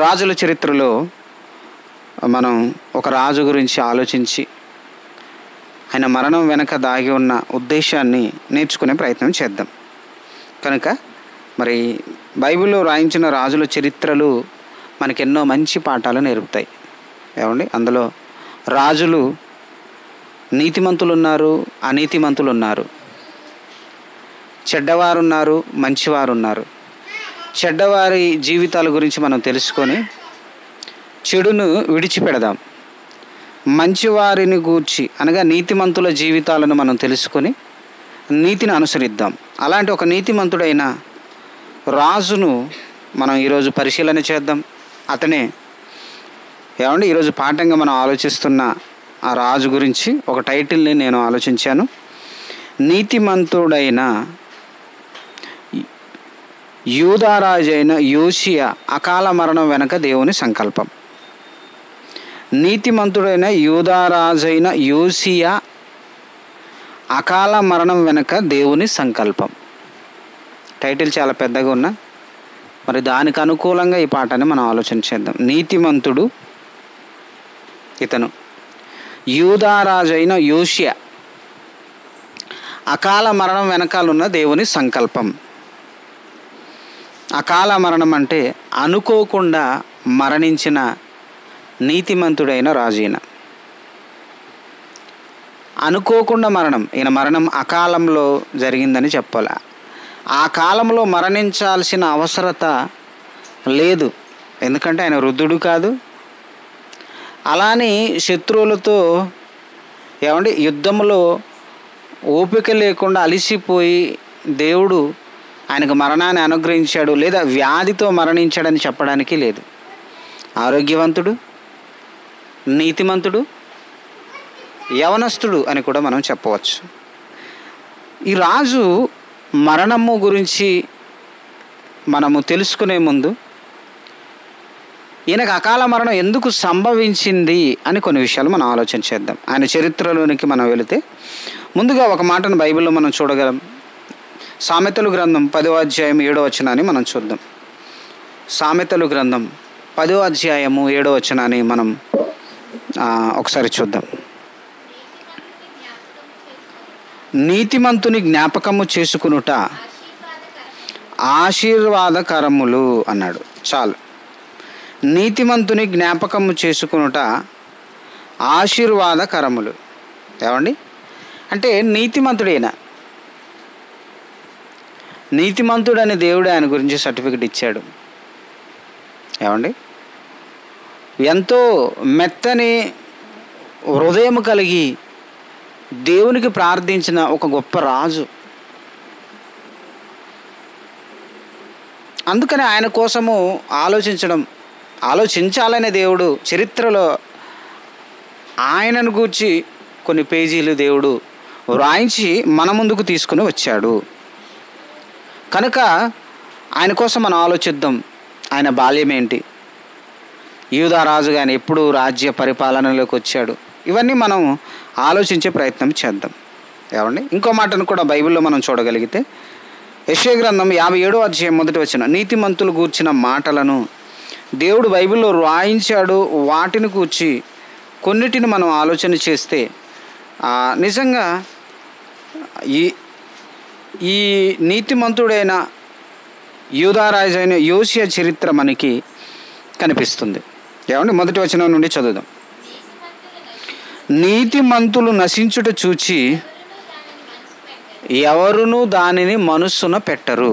రాజుల చరిత్రలో మనం ఒక రాజు గురించి ఆలోచించి ఆయన మరణం వెనక దాగి ఉన్న ఉద్దేశాన్ని నేర్చుకునే ప్రయత్నం చేద్దాం. కనుక మరి బైబిల్లో రాయించిన రాజుల చరిత్రలు మనకెన్నో మంచి పాఠాలు నేర్పుతాయి. ఏమండి, అందులో రాజులు నీతిమంతులు ఉన్నారు, అనీతిమంతులు ఉన్నారు, చెడ్డవారు ఉన్నారు, మంచివారు ఉన్నారు. చెడ్డవారి జీవితాల గురించి మనం తెలుసుకొని చెడును విడిచిపెడదాం. మంచివారిని గూర్చి అనగా నీతిమంతుల జీవితాలను మనం తెలుసుకొని నీతిని అనుసరిద్దాం. అలాంటి ఒక నీతిమంతుడైన రాజును మనం ఈరోజు పరిశీలన చేద్దాం. అతనే ఏమండి ఈరోజు పాఠంగా మనం ఆలోచిస్తున్న ఆ రాజు గురించి ఒక టైటిల్ని నేను ఆలోచించాను. నీతిమంతుడైన యూదారాజైన యోషియా అకాల మరణం వెనక దేవుని సంకల్పం. నీతిమంతుడైన యూదారాజైన యోషియా అకాల మరణం వెనక దేవుని సంకల్పం. టైటిల్ చాలా పెద్దగా ఉన్నా మరి దానికి అనుకూలంగా ఈ పాఠాన్ని మనం ఆలోచన చేద్దాం. నీతిమంతుడు ఇతను, యూదారాజైన యోషియా అకాల మరణం వెనకాలన్న దేవుని సంకల్పం. అకాల మరణం అంటే అనుకోకుండా మరణించిన నీతిమంతుడైన రాజు. ఈయన అనుకోకుండా మరణం, ఈయన మరణం అకాలంలో జరిగిందని చెప్పాలి. ఆ కాలంలో మరణించాల్సిన అవసరత లేదు, ఎందుకంటే ఆయన వృద్ధుడు కాదు. అలానే శత్రువులతో ఏమండి యుద్ధంలో ఓపిక లేకుండా అలిసిపోయి దేవుడు ఆయనకు మరణాన్ని అనుగ్రహించాడు లేదా వ్యాధితో మరణించాడని చెప్పడానికి లేదు. ఆరోగ్యవంతుడు, నీతిమంతుడు, యవనస్తుడు అని కూడా మనం చెప్పవచ్చు. ఈ రాజు మరణము గురించి మనము తెలుసుకునే ముందు ఈయనకు అకాల మరణం ఎందుకు సంభవించింది అని కొన్ని విషయాలు మనం ఆలోచన చేద్దాం. ఆయన చరిత్రలోనికి మనం వెళితే ముందుగా ఒక మాటను బైబిల్లో మనం చూడగలం. సామెతలు గ్రంథం 10వ అధ్యాయం 7వ వచనాన్ని మనం చూద్దాం. సామెతలు గ్రంథం 10వ అధ్యాయము 7వ వచనాన్ని మనం ఒకసారి చూద్దాం. నీతిమంతుని జ్ఞాపకము చేసుకునుట ఆశీర్వాదకరములు అన్నాడు. చాలు. నీతిమంతుని జ్ఞాపకము చేసుకునుట ఆశీర్వాదకరములు. ఏమండి అంటే నీతిమంతుడని దేవుడు ఆయన గురించి సర్టిఫికెట్ ఇచ్చాడు. ఏమండి ఎంతో మెత్తని హృదయం కలిగి దేవునికి ప్రార్థించిన ఒక గొప్ప రాజు. అందుకని ఆయన కోసము ఆలోచించాలనే దేవుడు చరిత్రలో ఆయనను గూర్చి కొన్ని పేజీలు దేవుడు వ్రాయించి మన ముందుకు తీసుకుని వచ్చాడు. కనుక ఆయన కోసం మనం ఆలోచిద్దాం. ఆయన బాల్యం ఏంటి, యూదా రాజుగా ఆయన ఎప్పుడు రాజ్య పరిపాలనలోకి వచ్చాడు, ఇవన్నీ మనం ఆలోచించే ప్రయత్నం చేద్దాం. ఏమండి ఇంకో మాటను కూడా బైబిల్లో మనం చూడగలిగితే యెషయా గ్రంథం 57వ అధ్యాయం 1వ వచనం, నీతిమంతులు గూర్చిన మాటలను దేవుడు బైబిల్లో రాయించాడు. వాటిని గూర్చి కొన్నిటిని మనం ఆలోచన చేస్తే నిజంగా ఈ నీతిమంతుడైన యూదారాజైన యోషియా చరిత్ర మనకి కనిపిస్తుంది. ఏమండి మొదటి వచనం నుండి చదువుదాం. నీతిమంతులు నశించుట చూచి ఎవరునూ దానిని మనస్సున పెట్టరు.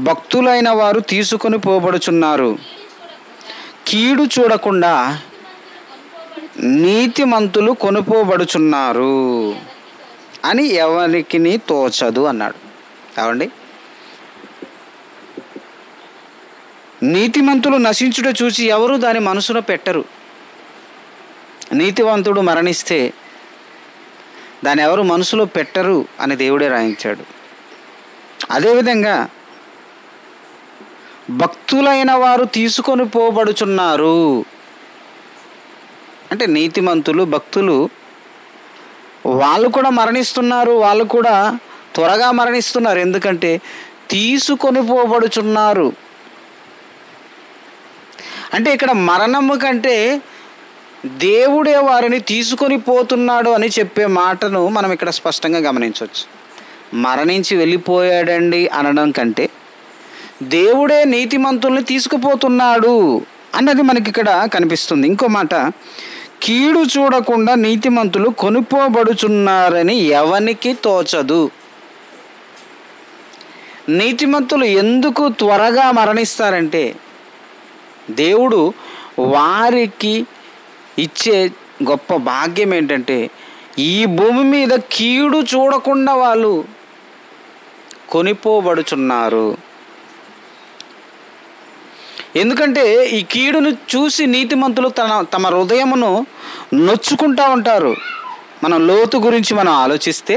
భక్తులైన వారు తీసుకొని పోబడుచున్నారు. కీడు చూడకుండా నీతిమంతులు కొనుపోబడుచున్నారు అని ఎవరికి తోచదు అన్నాడు. ఏమండి నీతిమంతులు నశించుట చూసి ఎవరు దాని మనసులో పెట్టరు. నీతివంతుడు మరణిస్తే దాన్ని ఎవరు మనసులో పెట్టరు అని దేవుడే రాయించాడు. అదేవిధంగా భక్తులైన వారు తీసుకొని పోబడుచున్నారు అంటే నీతిమంతులు, భక్తులు వాళ్ళు కూడా మరణిస్తున్నారు, వాళ్ళు కూడా త్వరగా మరణిస్తున్నారు. ఎందుకంటే తీసుకొని పోబడుచున్నారు. అంటే ఇక్కడ మరణము కంటే దేవుడే వారిని తీసుకొని పోతున్నాడు అని చెప్పే మాటను మనం ఇక్కడ స్పష్టంగా గమనించవచ్చు. మరణించి వెళ్ళిపోయాడండి అనడం కంటే దేవుడే నీతిమంతుల్ని తీసుకుపోతున్నాడు అన్నది మనకి ఇక్కడ కనిపిస్తుంది. ఇంకో మాట, కీడు చూడకుండా నీతిమంతులు కొనిపోబడుచున్నారని ఎవనికి తోచదు. నీతిమంతులు ఎందుకు త్వరగా మరణిస్తారంటే దేవుడు వారికి ఇచ్చే గొప్ప భాగ్యం ఏంటంటే ఈ భూమి మీద కీడు చూడకుండా వాళ్ళు కొనిపోబడుచున్నారు. ఎందుకంటే ఈ కీడును చూసి నీతిమంతులు తమ హృదయమును నొచ్చుకుంటూ ఉంటారు. మనం లోతు గురించి మనం ఆలోచిస్తే,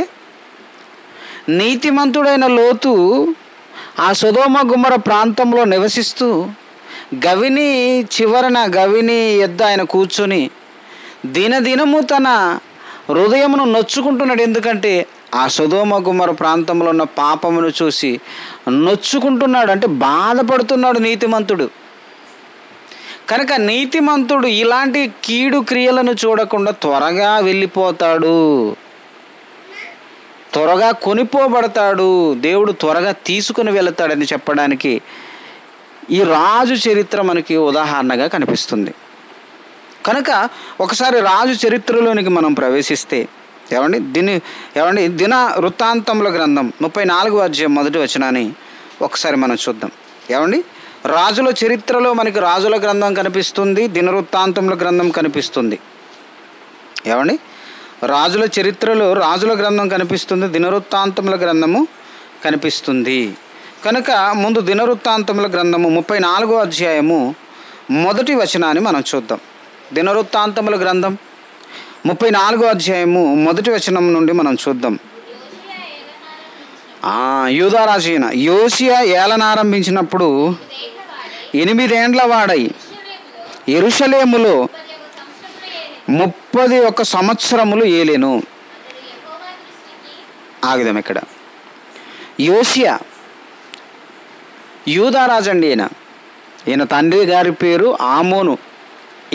నీతిమంతుడైన లోతు ఆ సొదొమ గుమ్మర ప్రాంతంలో నివసిస్తూ గవిని చివరన గవిని ఎద్ద ఆయన కూర్చొని దినదినము తన హృదయమును నొచ్చుకుంటున్నాడు. ఎందుకంటే ఆ సొదొమ గుమ్మర ప్రాంతంలో ఉన్న పాపమును చూసి నొచ్చుకుంటున్నాడు, అంటే బాధపడుతున్నాడు నీతిమంతుడు. కనుక నీతిమంతుడు ఇలాంటి కీడు క్రియలను చూడకుండా త్వరగా వెళ్ళిపోతాడు, త్వరగా కొనిపోబడతాడు, దేవుడు త్వరగా తీసుకుని వెళతాడని చెప్పడానికి ఈ రాజు చరిత్ర మనకి ఉదాహరణగా కనిపిస్తుంది. కనుక ఒకసారి రాజు చరిత్రలోనికి మనం ప్రవేశిస్తే దిన వృత్తాంతముల గ్రంథం 34వ అధ్యాయం 1వ వచనాన్ని ఒకసారి మనం చూద్దాం. రాజుల చరిత్రలో మనకి రాజుల గ్రంథం కనిపిస్తుంది, దినవృత్తాంతముల గ్రంథం కనిపిస్తుంది. రాజుల చరిత్రలో రాజుల గ్రంథం కనిపిస్తుంది, దినవృత్తాంతముల గ్రంథము కనిపిస్తుంది. కనుక ముందు దినవృత్తాంతముల గ్రంథము 34వ అధ్యాయము 1వ వచనాన్ని మనం చూద్దాం. దినవృత్తాంతముల గ్రంథం 34వ అధ్యాయము 1వ వచనం నుండి మనం చూద్దాం. యూదారాజు అయిన యోషియా ఏలనారంభించినప్పుడు 8 ఏండ్ల వాడై యెరూషలేములో 31 సంవత్సరములు ఏలెను. ఆగుదాం ఇక్కడ. యోషియా యూదారాజు అండి. ఈయన తండ్రి గారి పేరు ఆమోను,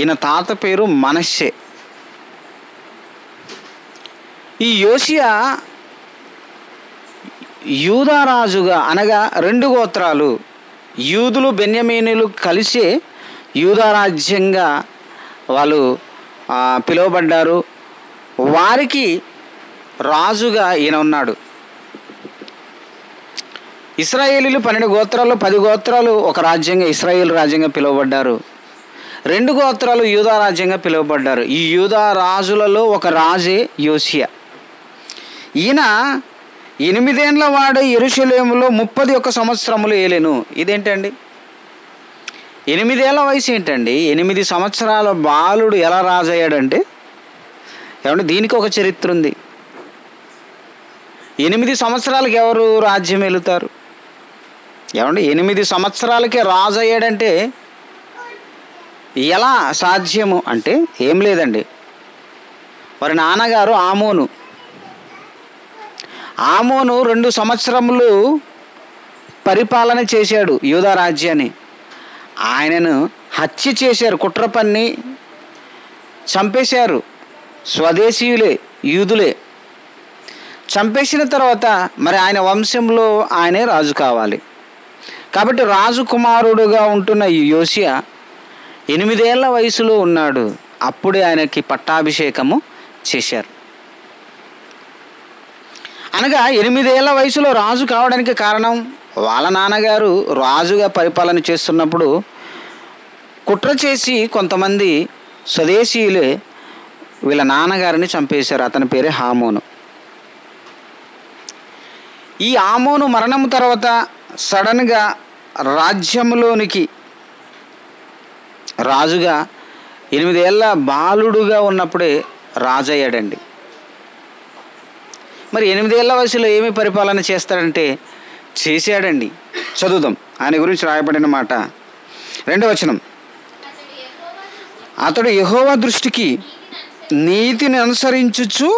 ఈయన తాత పేరు మనష్షే. ఈ యోషియా యూదారాజుగా అనగా 2 గోత్రాలు యూదులు బెన్యమీనులు కలిసి యూదారాజ్యంగా వాళ్ళు పిలువబడ్డారు. వారికి రాజుగా ఈయన ఉన్నాడు. ఇశ్రాయేలీలు 12 గోత్రాలు 10 గోత్రాలు ఒక రాజ్యంగా ఇశ్రాయేల్ రాజ్యంగా పిలువబడ్డారు. 2 గోత్రాలు యూదా రాజ్యంగా పిలువబడ్డారు. ఈ యూదా రాజులలో ఒక రాజే యోషియా. ఈయన 8 ఏండ్ల వాడు యెరూషలేములో 31 సంవత్సరములు ఏలెను. ఇదేంటండి? 8 ఏళ్ల వయసు ఏంటండి? 8 సంవత్సరాల బాలుడు ఎలా రాజయ్యాడంటే దీనికి ఒక చరిత్ర ఉంది. 8 సంవత్సరాలకి ఎవరు రాజ్యం వెళుతారు? 8 సంవత్సరాలకే రాజు అయ్యాడంటే ఎలా సాధ్యము అంటే ఏం లేదండి. వారి నాన్నగారు ఆమోను 2 సంవత్సరములు పరిపాలన చేశాడు యూదా రాజ్యాన్ని. ఆయనను హత్య చేశారు, కుట్ర పన్ని చంపేశారు. స్వదేశీయులే, యూదులే. చంపేసిన తర్వాత మరి ఆయన వంశంలో ఆయనే రాజు కావాలి. కాబట్టి రాజు కుమారుడుగా ఉంటున్న ఈ యోషియా 8 ఏళ్ల వయసులో ఉన్నాడు. అప్పుడే ఆయనకి పట్టాభిషేకము చేశారు. అనగా 8 ఏళ్ల వయసులో రాజు కావడానికి కారణం వాళ్ళ నాన్నగారు రాజుగా పరిపాలన చేస్తున్నప్పుడు కుట్ర చేసి కొంతమంది స్వదేశీయులే వీళ్ళ నాన్నగారిని చంపేశారు. అతని పేరే ఆమోను. ఈ ఆమోను మరణం తర్వాత సడన్గా రాజ్యంలోనికి రాజుగా 8 ఏళ్ల బాలుడుగా ఉన్నప్పుడే రాజయ్యాడండి. మరి 8 ఏళ్ల వయసులో ఏమి పరిపాలన చేస్తాడంటే చేశాడండి. చదువుదాం ఆయన గురించి రాయబడిన మాట. 2వ వచనం. అతడు యెహోవా దృష్టికి నీతిని అనుసరించుచు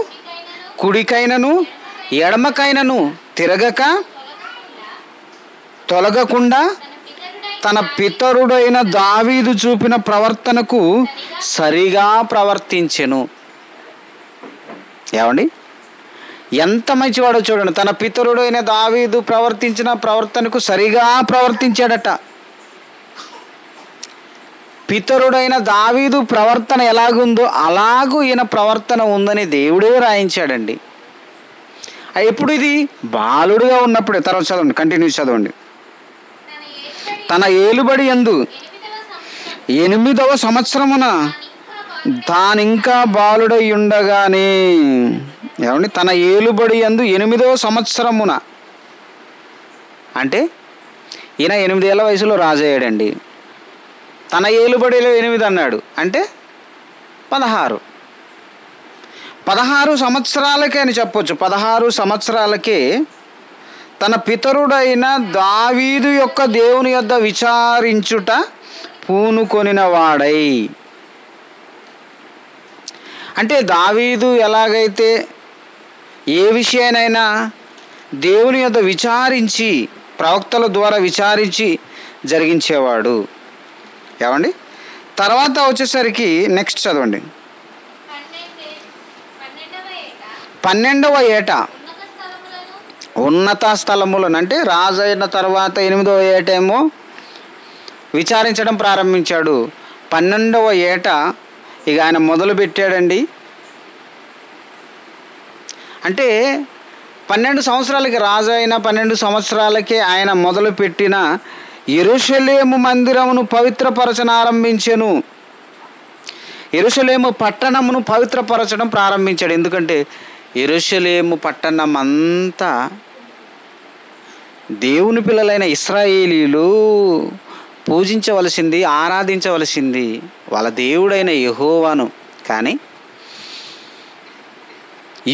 కుడికైనను ఎడమకైనను తిరగక తొలగకుండా తన పితరుడైన దావీదు చూపిన ప్రవర్తనకు సరిగా ప్రవర్తించెను. ఏమండి, ఎంత మంచివాడో చూడండి. తన పితరుడైన దావీదు ప్రవర్తించిన ప్రవర్తనకు సరిగా ప్రవర్తించాడట. పితరుడైన దావీదు ప్రవర్తన ఎలాగుందో అలాగూ ఈయన ప్రవర్తన ఉందని దేవుడే రాయించాడండి. ఎప్పుడు ఇది? బాలుడుగా ఉన్నప్పుడే. తర్వాత చదవండి, కంటిన్యూ చదవండి. తన ఏలుబడి యందు 8వ సంవత్సరమున తానింకా బాలుడై ఉండగానే. ఏమండి, తన ఏలుబడి యందు 8వ సంవత్సరమున అంటే ఈయన 8 ఏళ్ల వయసులో రాజయ్యాడండి. తన ఏలుబడిలో 8 అన్నాడు అంటే 16 సంవత్సరాలకే అని చెప్పొచ్చు. 16 సంవత్సరాలకే తన పితరుడైన దావీదు యొక్క దేవుని యొద్ద విచారించుట పూనుకొనిన వాడై. అంటే దావీదు ఎలాగైతే ఏ విషయానైనా దేవుని యొద్ద విచారించి, ప్రవక్తల ద్వారా విచారించి జరిగించేవాడు. ఏమండి, తర్వాత వచ్చేసరికి నెక్స్ట్ చదవండి. 12వ ఏట ఉన్నత స్థలములను, అంటే రాజు అయిన తర్వాత 8వ ఏటేమో విచారించడం ప్రారంభించాడు. 12వ ఏట ఇక ఆయన మొదలు పెట్టాడండి. అంటే 12 సంవత్సరాలకి రాజు అయిన 12 సంవత్సరాలకే ఆయన మొదలుపెట్టిన యెరూషలేము మందిరమును పవిత్రపరచన ఆరంభించెను. యెరూషలేము పట్టణమును పవిత్రపరచడం ప్రారంభించాడు. ఎందుకంటే యెరూషలేము పట్టణం అంతా దేవుని పిల్లలైన ఇశ్రాయేలీలు పూజించవలసింది, ఆరాధించవలసింది వాళ్ళ దేవుడైన యెహోవాను. కానీ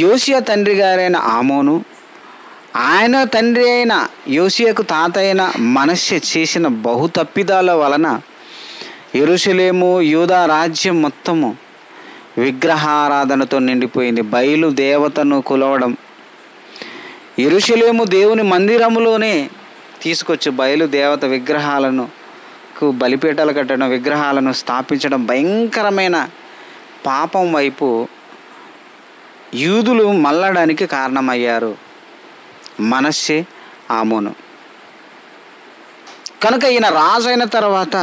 యోషియా తండ్రి గారైన ఆమోను, ఆయన తండ్రి అయిన యోషియాకు తాత అయిన మనష్షె చేసిన బహు తప్పిదాల వలన యెరూషలేము యూదా రాజ్యం మొత్తము విగ్రహారాధనతో నిండిపోయింది. బయలు దేవతను కొలవడం, యెరూషలేము దేవుని మందిరములోనే తీసుకొచ్చి బయలు దేవత విగ్రహాలను బలిపీఠాలు కట్టడం, విగ్రహాలను స్థాపించడం భయంకరమైన పాపం వైపు యూదులు మళ్ళడానికి కారణమయ్యారు మనష్షె, ఆమోను. కనుక ఈయన రాజు అయిన తర్వాత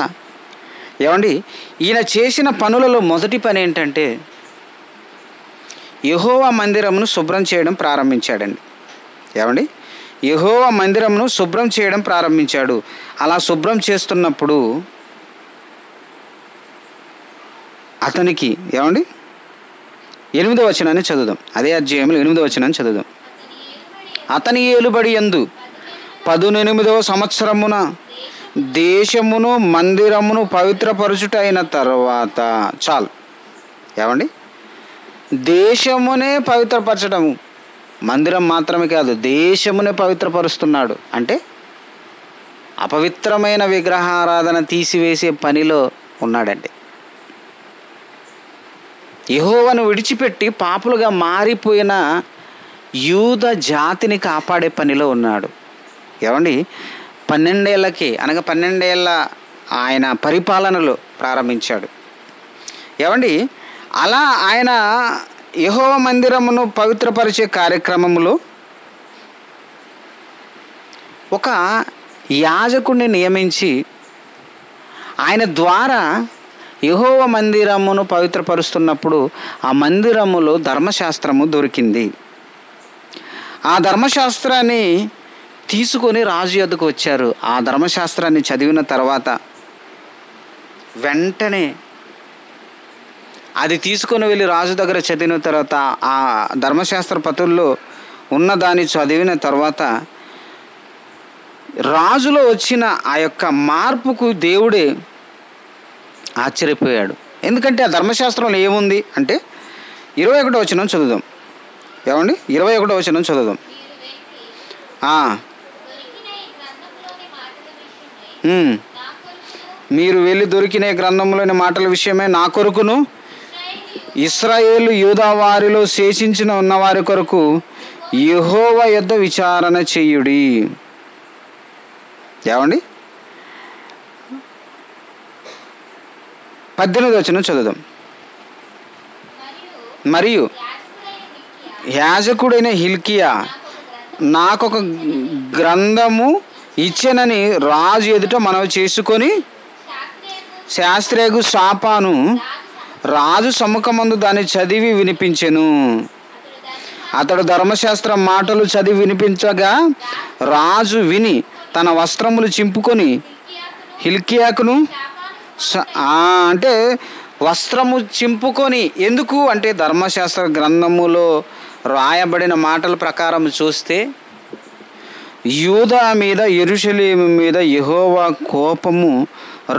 ఏమండి, ఈయన చేసిన పనులలో మొదటి పని ఏంటంటే యెహోవా మందిరమును శుభ్రం చేయడం ప్రారంభించాడండి. ఏమండి, యెహోవా మందిరమును శుభ్రం చేయడం ప్రారంభించాడు. అలా శుభ్రం చేస్తున్నప్పుడు అతనికి ఏమండి 8వ వచనాన్ని చదువుదాం. అదే అధ్యాయంలో 8వ వచనాన్ని చదువుదాం. అతని ఏలుబడి యందు 18వ సంవత్సరమున దేశమును మందిరమును పవిత్రపరచుట అయిన తర్వాత. చాలు. ఏమండి, దేశమునే పవిత్రపరచడము, మందిరం మాత్రమే కాదు దేశమునే పవిత్రపరుస్తున్నాడు. అంటే అపవిత్రమైన విగ్రహారాధన తీసివేసే పనిలో ఉన్నాడండి. యెహోవాను విడిచిపెట్టి పాపులుగా మారిపోయిన యూద జాతిని కాపాడే పనిలో ఉన్నాడు. ఏమండి, 12 ఏళ్ళకి అనగా 12 ఏళ్ళ ఆయన పరిపాలనలో ప్రారంభించాడు. ఏమండి, అలా ఆయన యెహోవా మందిరమును పవిత్రపరిచే కార్యక్రమంలో ఒక యాజకుడిని నియమించి ఆయన ద్వారా యెహోవా మందిరమును పవిత్రపరుస్తున్నప్పుడు ఆ మందిరములో ధర్మశాస్త్రము దొరికింది. ఆ ధర్మశాస్త్రాన్ని తీసుకొని రాజు యొద్దకు వచ్చారు. ఆ ధర్మశాస్త్రాన్ని చదివిన తర్వాత వెంటనే అది తీసుకొని వెళ్ళి రాజు దగ్గర చదివిన తర్వాత ఆ ధర్మశాస్త్ర పత్రుల్లో ఉన్నదాన్ని చదివిన తర్వాత రాజులో వచ్చిన ఆ యొక్క మార్పుకు దేవుడే ఆశ్చర్యపోయాడు. ఎందుకంటే ఆ ధర్మశాస్త్రంలో ఏముంది అంటే 21వ వచనం చదువుదాం. ఏమండి, 21వ వచనం చదువుదాం. మీరు వెళ్ళి దొరికిన గ్రంథంలోని మాటల విషయమే నా కొరకును ఇశ్రాయేలు యూదా వారిలో శేషించిన ఉన్నవారి కొరకు యెహోవా యొద్ద విచారణ చెయ్యుడి. ఏమండి, 18వ వచనం చదువుదాం. మరియు యాజకుడైన హిల్కియా నాకొక గ్రంథము ఇచ్చెనని రాజు ఎదుట మనవి చేసుకొని శాస్త్రియగు షాపాను రాజు సముఖమందు దాన్ని చదివి వినిపించెను. అతడు ధర్మశాస్త్రం మాటలు చదివి వినిపించగా రాజు విని తన వస్త్రములు చింపుకొని హిల్కియాకును అంటే వస్త్రము చింపుకొని, ఎందుకు అంటే ధర్మశాస్త్ర గ్రంథములో రాయబడిన మాటల ప్రకారం చూస్తే యూదా మీద యెరూషలేము మీద యెహోవా కోపము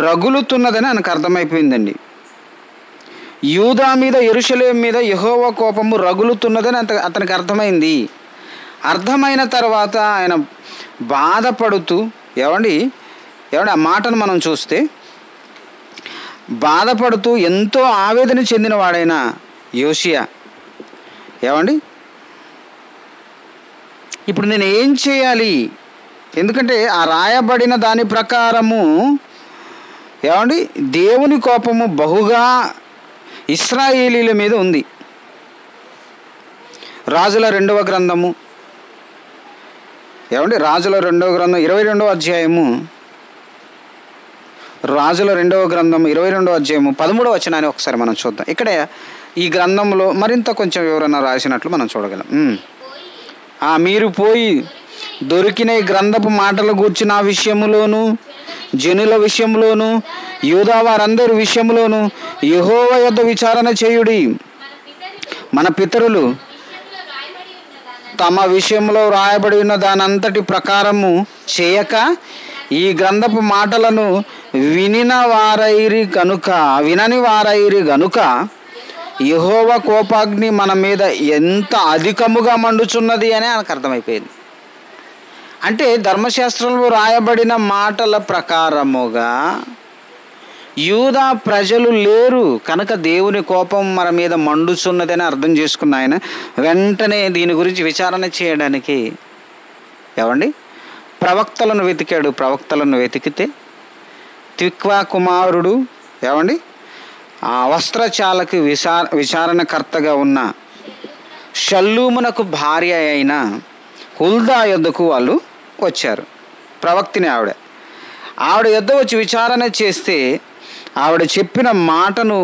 రగులుతున్నదని ఆయనకు అర్థమైపోయిందండి. యూదా మీద యెరూషలేము మీద యెహోవా కోపము రగులుతున్నదని అతనికి అర్థమైంది. అర్థమైన తర్వాత ఆయన బాధపడుతూ ఏమండి ఆ మాటను మనం చూస్తే బాధపడుతూ ఎంతో ఆవేదన చెందిన వాడైన యోషియా ఏమండి ఇప్పుడు నేను ఏం చేయాలి? ఎందుకంటే ఆ రాయబడిన దాని ప్రకారము ఏమండి దేవుని కోపము బహుగా ఇశ్రాయేలీల మీద ఉంది. రాజుల 2వ గ్రంథము ఏమండి రాజుల 2వ గ్రంథం 22వ అధ్యాయము రాజుల 2వ గ్రంథం 22వ అధ్యాయము 13వ వచనాన్ని ఒకసారి మనం చూద్దాం. ఇక్కడ ఈ గ్రంథంలో మరింత కొంచెం వివరణ రాసినట్లు మనం చూడగలం. మీరు పోయి దొరికిన ఈ గ్రంథపు మాటల గూర్చి నా విషయములోను జనుల విషయంలోను యూదా వారందరి విషయంలోను యెహోవా యొద్ద విచారణ చేయుడి. మన పితరులు తమ విషయంలో రాయబడి ఉన్న దానంతటి ప్రకారము చేయక ఈ గ్రంథపు మాటలను వినని వారైరి గనుక యెహోవా కోపాగ్ని మన మీద ఎంత అధికముగా మండుచున్నది అని ఆయనకు అర్థమైపోయింది. అంటే ధర్మశాస్త్రంలో రాయబడిన మాటల ప్రకారముగా యూదా ప్రజలు లేరు కనుక దేవుని కోపం మన మీద మండుచున్నది అని అర్థం చేసుకున్న ఆయన వెంటనే దీని గురించి విచారణ చేయడానికి ఏమండి ప్రవక్తలను వెతికాడు. ప్రవక్తలను వెతికితే తిక్వా కుమారుడు ఏమండి ఆ వస్త్రచాలకు విచారణకర్తగా ఉన్న షల్లూమునకు భార్య అయిన హుల్దా యొద్దకు వాళ్ళు వచ్చారు. ప్రవక్తిని ఆవిడ యొద్ద వచ్చి విచారణ చేస్తే ఆవిడ చెప్పిన మాటను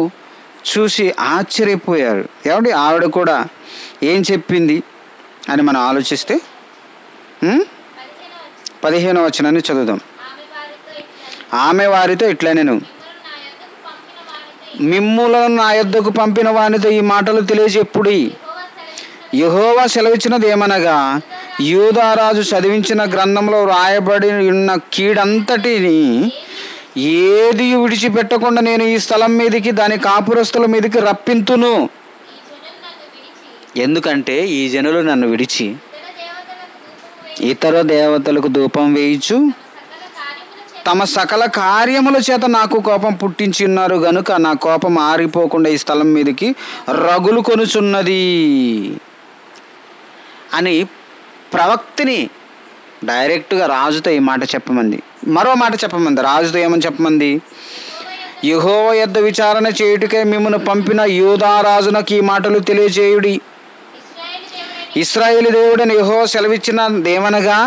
చూసి ఆశ్చర్యపోయారు. ఏమండి ఆవిడ కూడా ఏం చెప్పింది అని మనం ఆలోచిస్తే 15వ వచనాన్ని చదువుదాం. ఆమె వారితో ఇట్లనెను, మిమ్ములను నా యొద్దకు పంపిన వానితో ఈ మాటలు తెలియజెప్పుడి. యెహోవా సెలవిచ్చినది ఏమనగా, యూదారాజు చదివించిన గ్రంథంలో రాయబడి ఉన్న కీడంతటిని ఏది విడిచిపెట్టకుండా నేను ఈ స్థలం మీదకి దాని కాపురస్తుల మీదకి రప్పింతును. ఎందుకంటే ఈ జనులు నన్ను విడిచి ఇతర దేవతలకు ధూపం వేయించు తమ సకల కార్యముల చేత నాకు కోపం పుట్టించి ఉన్నారు గనుక నా కోపం ఆరిపోకుండా ఈ స్థలం మీదకి రగులు కొనుచున్నది అని ప్రవక్తిని డైరెక్ట్గా రాజుతో ఈ మాట చెప్పమంది. మరో మాట చెప్పమంది. రాజుతో ఏమని చెప్పమంది? యెహోవా యొద్ద విచారణ చేయుటకై మిమ్మును పంపిన యూదారాజునకు ఈ మాటలు తెలియజేయుడి. ఇశ్రాయేలు దేవుడని యెహోవా సెలవిచ్చినదేమనగా,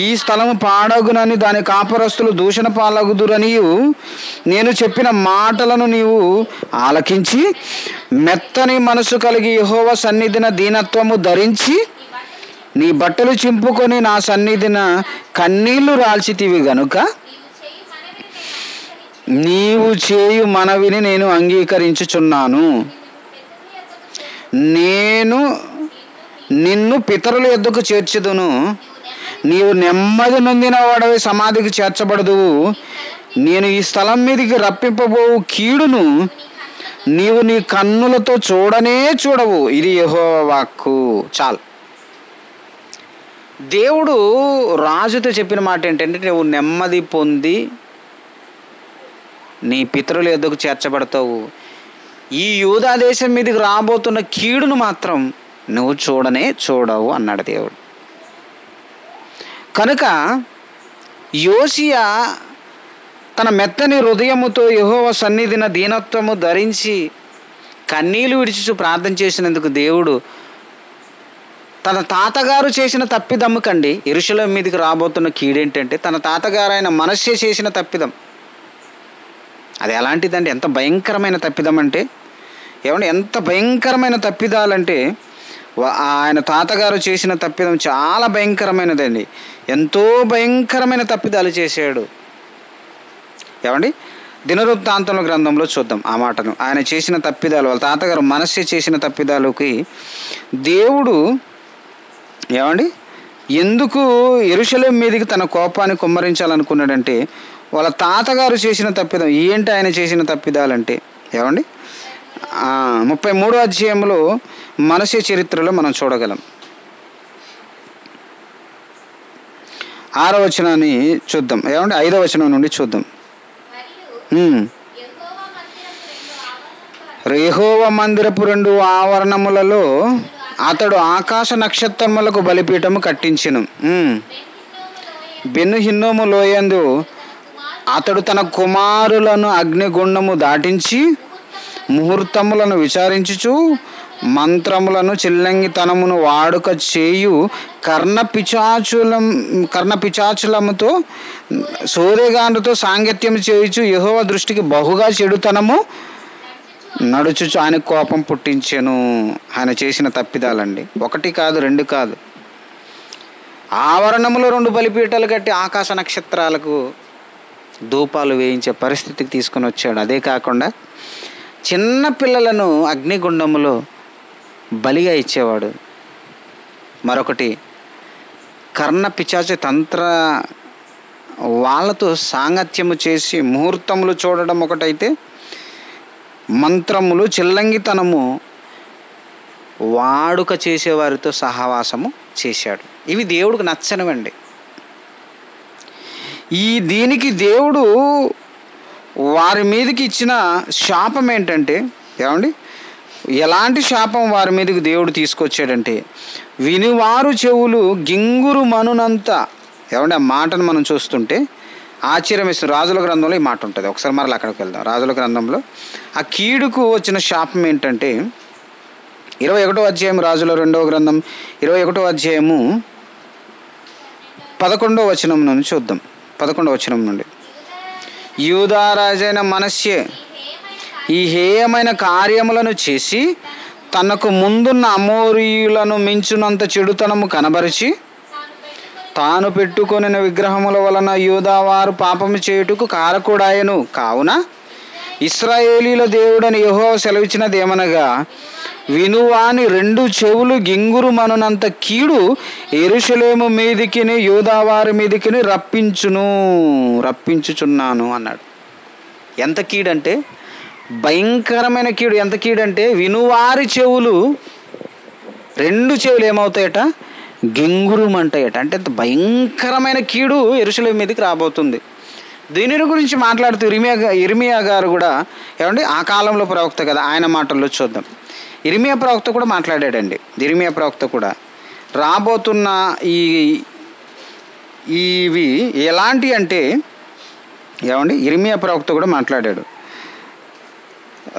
ఈ స్థలము పాడగునని దాని కాపురస్తులు దూషణ పాలగుదురనియు నేను చెప్పిన మాటలను నీవు ఆలకించి మెత్తని మనసు కలిగి యెహోవా సన్నిధిన దీనత్వము ధరించి నీ బట్టలు చింపుకొని నా సన్నిధిన కన్నీళ్లు రాల్చితివి గనుక నీవు చేయు మనవిని నేను అంగీకరించుచున్నాను. నేను నిన్ను పితరుల యొద్దకు చేర్చుదును. నీవు నెమ్మది నొందిన వాడవి సమాధికి చేర్చబడదువు. నేను ఈ స్థలం మీదకి రప్పింపబోవు కీడును నీవు నీ కన్నులతో చూడనే చూడవు. ఇది యెహోవా వాక్కు. చాలు. దేవుడు రాజుతో చెప్పిన మాట ఏంటంటే, నువ్వు నెమ్మది పొంది నీ పితరుల యొద్దకు చేర్చబడతావు. ఈ యూదా దేశం మీదకి రాబోతున్న కీడును మాత్రం నువ్వు చూడనే చూడవు అన్నాడు దేవుడు. కనుక యోషియా తన మెత్తని హృదయముతో యెహోవా సన్నిధిన దీనత్వము ధరించి కన్నీళ్లు విడిచి ప్రార్థన చేసినందుకు దేవుడు తన తాతగారు చేసిన తప్పిదమ్ముకండి యెరూషలేము మీదకి రాబోతున్న కీడేంటంటే తన తాతగారు ఆయన మనస్సే చేసిన తప్పిదం. అది ఎలాంటిదండి? ఎంత భయంకరమైన తప్పిదం అంటే, ఏమంటే ఎంత భయంకరమైన తప్పిదాలంటే ఆయన తాతగారు చేసిన తప్పిదం చాలా భయంకరమైనదండి. ఎంతో భయంకరమైన తప్పిదాలు చేశాడు. ఏమండి, దినవృత్తాంతముల గ్రంథంలో చూద్దాం ఆ మాటను. ఆయన చేసిన తప్పిదాలు, వాళ్ళ తాతగారు మనస్సే చేసిన తప్పిదాలకి దేవుడు ఏమండి ఎందుకు యెరూషలేము మీదకి తన కోపాన్ని కుమ్మరించాలనుకున్నాడంటే వాళ్ళ తాతగారు చేసిన తప్పిదం. ఏంటి ఆయన చేసిన తప్పిదాలంటే ఏమండి 33వ అధ్యాయంలో మనస్సే చరిత్రలో మనం చూడగలం. 6వ వచనాన్ని చూద్దాం. ఏమండి 5వ వచనం నుండి చూద్దాం. యెహోవా మందిరపు 2 ఆవరణములలో అతడు ఆకాశ నక్షత్రములకు బలిపీఠము కట్టించెను. బెన్ను హిన్నోము లోయందు అతడు తన కుమారులను అగ్నిగుండము దాటించి ముహూర్తములను విచారించుచు మంత్రములను చిల్లంగితనమును వాడుక చేయు కర్ణపిచాచులముతో సోదెగాండ్రతో సాంగత్యం చేయుచు యెహోవా దృష్టికి బహుగా చెడుతనము నడుచుచు ఆయన కోపం పుట్టించెను. ఆయన చేసిన తప్పిదాలండి. 1 కాదు 2 కాదు, ఆవరణములో 2 బలిపీఠాలు కట్టి ఆకాశ నక్షత్రాలకు ధూపాలు వేయించే పరిస్థితికి తీసుకొని వచ్చాడు. అదే కాకుండా చిన్న పిల్లలను అగ్నిగుండములో బలిగా ఇచ్చేవాడు. మరొకటి కర్ణపిశాచ తంత్ర వాళ్ళతో సాంగత్యము చేసి ముహూర్తములు చూడడం ఒకటైతే, మంత్రములు చిల్లంగితనము వాడుక చేసేవారితో సహవాసము చేశాడు. ఇవి దేవుడికి నచ్చనివండి. దీనికి దేవుడు వారి మీదకి ఇచ్చిన శాపం ఏంటంటే, ఏమండి ఎలాంటి శాపం వారి మీదకి దేవుడు తీసుకొచ్చాడంటే, వినివారు చెవులు గింగురు మనునంత. ఏమండి ఆ మాటను మనం చూస్తుంటే ఆశ్చర్యం ఇస్తుంది. రాజుల గ్రంథంలో ఈ మాట ఉంటుంది. ఒకసారి మరలా అక్కడికి వెళ్దాం. రాజుల గ్రంథంలో ఆ కీడుకు వచ్చిన శాపం ఏంటంటే 21వ అధ్యాయం, రాజుల 2వ గ్రంథం 21వ అధ్యాయము 11వ వచనం నుండి చూద్దాం. 11వ వచనం నుండి, యూదా రాజైన మనష్షే ఈ హేయమైన కార్యములను చేసి తనకు ముందున్న అమోరీయులను మించునంత చెడుతనము కనబరిచి తాను పెట్టుకొనిన విగ్రహముల వలన యూదావారు పాపము చేయుటకు కారకుడాయను. కావున ఇశ్రాయేలీల దేవుడని యెహోవా సెలవిచ్చినది ఏమనగా, వినువాని 2 చెవులు గింగురు మనునంత కీడు యెరూషలేము మీదికిని యూదావారి మీదికిని రప్పించుచున్నాను అన్నాడు. ఎంత కీడంటే భయంకరమైన కీడు. ఎంత కీడంటే వినువారి చెవులు 2 చెవులు ఏమవుతాయట, గింగురుమంటాయట. అంటే అంత భయంకరమైన కీడు యెరూషలేము మీదకి రాబోతుంది. దీనిని గురించి మాట్లాడుతూ ఇర్మియా గారు కూడా ఏమండి ఆ కాలంలో ప్రవక్త కదా, ఆయన మాటల్లో చూద్దాం. ఇర్మియా ప్రవక్త కూడా మాట్లాడాడండి. ఇర్మియా ప్రవక్త కూడా రాబోతున్న ఇవి ఎలాంటి అంటే, ఏమండి ఇర్మియా ప్రవక్త కూడా మాట్లాడాడు.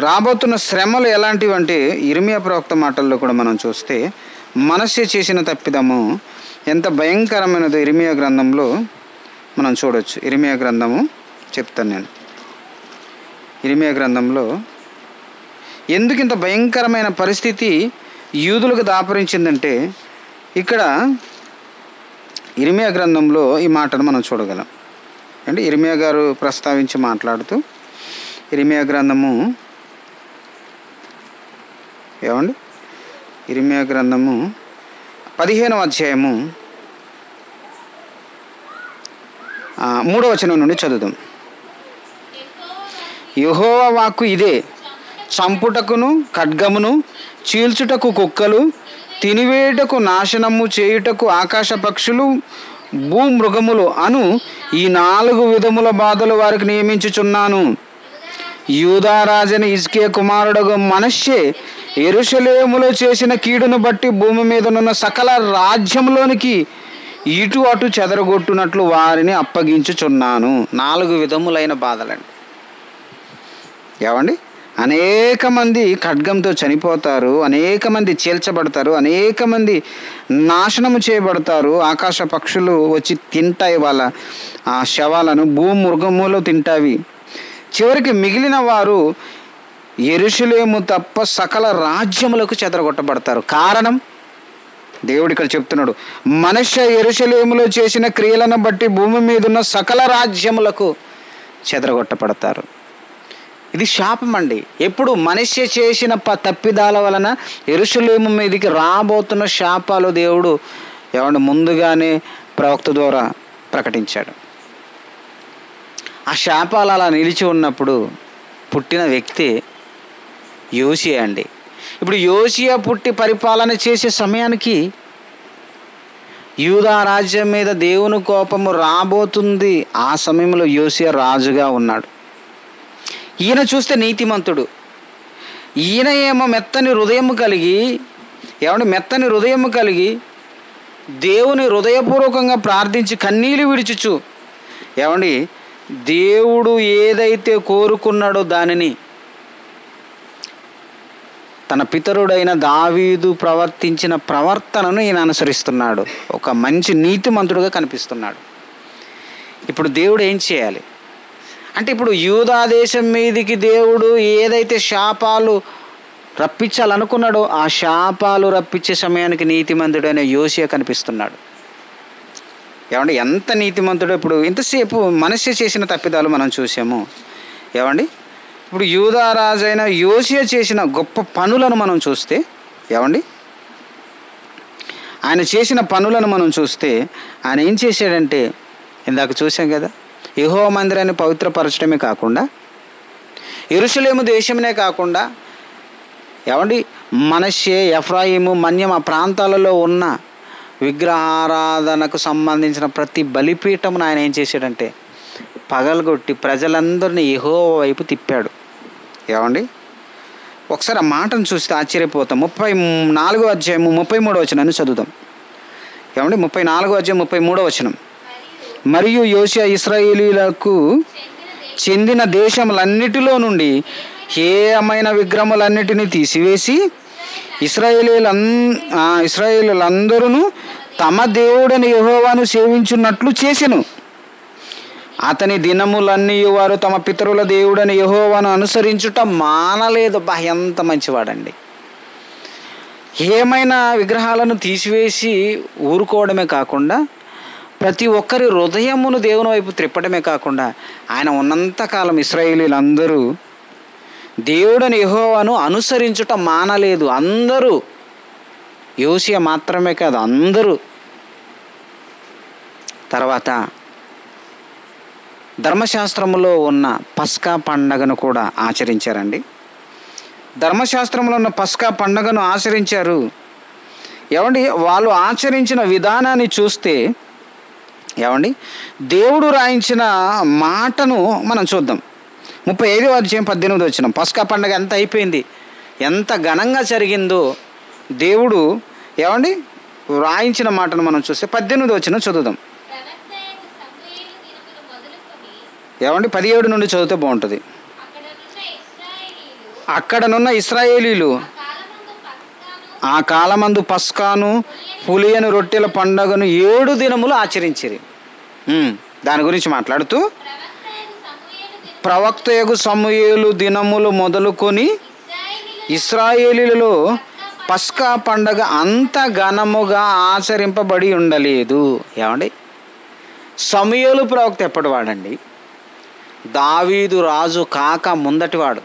రాబోతున్న శ్రమలు ఎలాంటివి అంటే ఇర్మియా ప్రవక్త మాటల్లో కూడా మనం చూస్తే మనస్సే చేసిన తప్పిదము ఎంత భయంకరమైనదో ఇర్మియా గ్రంథంలో మనం చూడవచ్చు. ఇర్మియా గ్రంథము చెప్తాను నేను. ఇర్మియా గ్రంథంలో ఎందుకు ఇంత భయంకరమైన పరిస్థితి యూదులకు దాపరించిందంటే, ఇక్కడ ఇర్మియా గ్రంథంలో ఈ మాటను మనం చూడగలం. అంటే ఇర్మియా గారు ప్రస్తావించి మాట్లాడుతూ ఇర్మియా గ్రంథము ఏమండి ఇర్మియా గ్రంథము 15వ అధ్యాయము 3వ వచనం నుండి చదువుదాం. యెహోవా వాక్కు ఇదే, చంపుటకును ఖడ్గమును, చీల్చుటకు కుక్కలు, తినివేయుటకు నాశనము చేయుటకు ఆకాశ పక్షులు, భూమృగములు అను ఈ 4 విధముల బాధలు వారికి నియమించుచున్నాను. యూదా రాజని హిజ్కియా కుమారుడగు మనష్షే యెరూషలేములో చేసిన కీడును బట్టి భూమి మీదనున్న సకల రాజ్యంలోనికి ఇటు అటు చెదరగొట్టునట్లు వారిని అప్పగించుచున్నాను. 4 విధములైన బాధలండి. ఏమండి, అనేక మంది ఖడ్గంతో చనిపోతారు, అనేక మంది చీల్చబడతారు, అనేక మంది నాశనము చేయబడతారు. ఆకాశ పక్షులు వచ్చి తింటాయి వాళ్ళ ఆ శవాలను, భూమృగములు తింటావి. చివరికి మిగిలిన వారు యెరూషలేము తప్ప సకల రాజ్యములకు చెదరగొట్టబడతారు. కారణం దేవుడు ఇక్కడ చెప్తున్నాడు, మనుష్య యెరూషలేములో చేసిన క్రియలను బట్టి భూమి మీద ఉన్న సకల రాజ్యములకు చెదరగొట్టబడతారు. ఇది శాపం అండి. ఎప్పుడు మనుష్య చేసిన తప్పిదాల వలన యెరూషలేము మీదకి రాబోతున్న శాపాలు దేవుడు ముందుగానే ప్రవక్త ద్వారా ప్రకటించాడు. ఆ శాపాలు అలా నిలిచి ఉన్నప్పుడు పుట్టిన వ్యక్తి యోషియా అండి. ఇప్పుడు యోషియా పుట్టి పరిపాలన చేసే సమయానికి యూదా రాజ్యం మీద దేవుని కోపము రాబోతుంది. ఆ సమయంలో యోషియా రాజుగా ఉన్నాడు. ఈయన చూస్తే నీతిమంతుడు, ఈయన ఏమో మెత్తని హృదయం కలిగి దేవుని హృదయపూర్వకంగా ప్రార్థించి కన్నీళ్ళు విడిచుచు దేవుడు ఏదైతే కోరుకున్నాడో దానిని తన పితరుడైన దావీదు ప్రవర్తించిన ప్రవర్తనను ఈయన అనుసరిస్తున్నాడు. ఒక మంచి నీతిమంతుడుగా కనిపిస్తున్నాడు. ఇప్పుడు దేవుడు ఏం చేయాలి అంటే, ఇప్పుడు యూదా దేశం మీదికి దేవుడు ఏదైతే శాపాలు రప్పించాలనుకున్నాడో ఆ శాపాలు రప్పించే సమయానికి నీతిమంతుడైన యోషియా కనిపిస్తున్నాడు. ఎంత నీతిమంతుడో! ఇప్పుడు ఇంతసేపు మనుష్య చేసిన తప్పిదాలు మనం చూసాము. ఇప్పుడు యూదా రాజైన యోషియా చేసిన గొప్ప పనులను మనం చూస్తే ఆయన చేసిన పనులను మనం చూస్తే ఆయన ఏం చేశాడంటే, ఇందాక చూసాం కదా, యెహోవా మందిరాన్ని పవిత్రపరచడమే కాకుండా, యెరూషలేము దేశమే కాకుండా మనష్షే, ఎఫ్రాయిము, మన్యం ఆ ప్రాంతాలలో ఉన్న విగ్రహారాధనకు సంబంధించిన ప్రతి బలిపీఠమును ఆయన ఏం చేశాడంటే పగలగొట్టి ప్రజలందరినీ యెహోవా వైపు తిప్పాడు. ఒకసారి ఆ మాటను చూస్తే ఆశ్చర్యపోతాం. 34వ అధ్యాయము 33వ వచనాన్ని చదువుదాం. 34వ అధ్యాయం 33వ వచనం. మరియు యోషియా ఇశ్రాయేలీయులకు చెందిన దేశములన్నిటిలో నుండి హేయమైన విగ్రహములన్నిటినీ తీసివేసి ఇశ్రాయేలీయులందరూ తమ దేవుడని యెహోవాను సేవించున్నట్లు చేసెను. అతని దినములన్నీ వారు తమ పితరుల దేవుడని యెహోవాను అనుసరించుట మానలేదు. ఎంత మంచివాడండి! ఏమైనా విగ్రహాలను తీసివేసి ఊరుకోవడమే కాకుండా, ప్రతి ఒక్కరి హృదయమును దేవుని వైపు త్రిప్పడమే కాకుండా, ఆయన ఉన్నంతకాలం ఇశ్రాయేలీయులందరూ దేవుడని యెహోవాను అనుసరించుట మానలేదు. అందరూ, యోషియా మాత్రమే కాదు, అందరూ. తర్వాత ధర్మశాస్త్రములో ఉన్న పస్కా పండగను కూడా ఆచరించారండి. ధర్మశాస్త్రంలో ఉన్న పస్కా పండగను ఆచరించారు. వాళ్ళు ఆచరించిన విధానాన్ని చూస్తే దేవుడు రాయించిన మాటను మనం చూద్దాం. 35వ అధ్యాయం 18వ వచనం. పస్కా పండగ ఎంత అయిపోయింది, ఎంత ఘనంగా జరిగిందో దేవుడు రాయించిన మాటను మనం చూస్తే 18వ వచనం చదువుదాం. 17 నుండి చదివితే బాగుంటుంది. అక్కడనున్న ఇశ్రాయేలీలు ఆ కాలమందు పస్కాను, పులియని రొట్టెల పండగను 7 దినములు ఆచరించిరి. దాని గురించి మాట్లాడుతూ, ప్రవక్తయగు సమూయేలు దినములు మొదలుకొని ఇశ్రాయేలీలలో పస్కా పండగ అంత ఘనముగా ఆచరింపబడి ఉండలేదు. సమూయేలు ప్రవక్త ఎప్పటి వాడండి? దావీదు రాజు కాక ముందటివాడు.